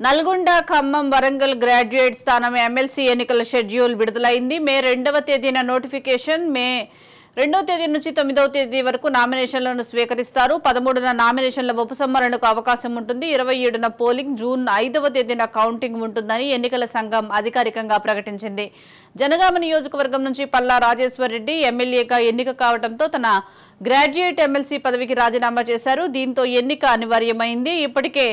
Nalgonda, Khammam, Warangal graduate స్థానం MLC ఎన్నికల schedule విడుదలైంది. మే 2వ తేదీన నోటిఫికేషన్. మే 2వ తేదీ నుంచి 9వ తేదీ వరకు నామినేషన్లను స్వీకరిస్తారు. 13న నామినేషన్ల ఉపసంహరణకు అవకాశం ఉంటుంది. 27న పోలింగ్, జూన్ 5వ తేదీన కౌంటింగ్ ఉంటుందని ఎన్నికల సంఘం అధికారికంగా ప్రకటించింది. జనగామ నియోజకవర్గం నుంచి పల్లా రాజేశ్వర్ రెడ్డి ఎమ్మెల్యేగా ఎన్నిక కావడంతో తన గ్రాడ్యుయేట్ ఎమ్మెల్సీ పదవికి రాజీనామా చేశారు. దీంతో ఎన్నిక అనివార్యమైంది. ఇప్పటికే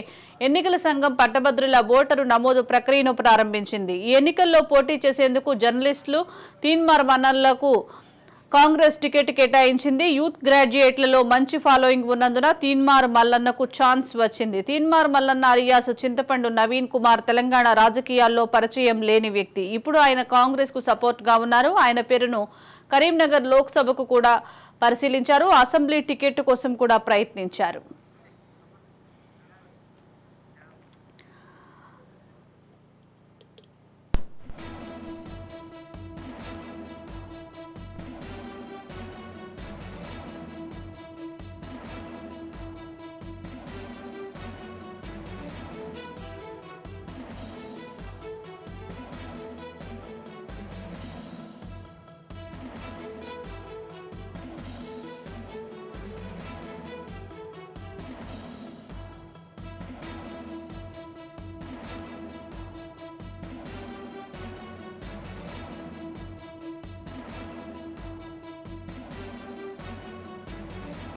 ఎన్నికల సంఘం పట్టభద్రుల ఓటరు నమోదు ప్రక్రియను ప్రారంభించింది. ఈ ఎన్నికల్లో పోటీ చేసేందుకు జర్నలిస్టులు తీన్మార్ మల్లన్నకు కాంగ్రెస్ టికెట్ కేటాయించింది. యూత్ గ్రాడ్యుయేట్లలో మంచి ఫాలోయింగ్ ఉన్నందున తీన్మార్ మల్లన్నకు ఛాన్స్ వచ్చింది. తీన్మార్ మల్లన్న అలియాస్ చింతపండు నవీన్ కుమార్ తెలంగాణ రాజకీయాల్లో పరిచయం లేని వ్యక్తి. ఇప్పుడు ఆయన కాంగ్రెస్ కు సపోర్ట్ గా ఉన్నారు. ఆయన పేరును కరీంనగర్ లోక్సభకు కూడా పరిశీలించారు. అసెంబ్లీ టికెట్ కోసం కూడా ప్రయత్నించారు.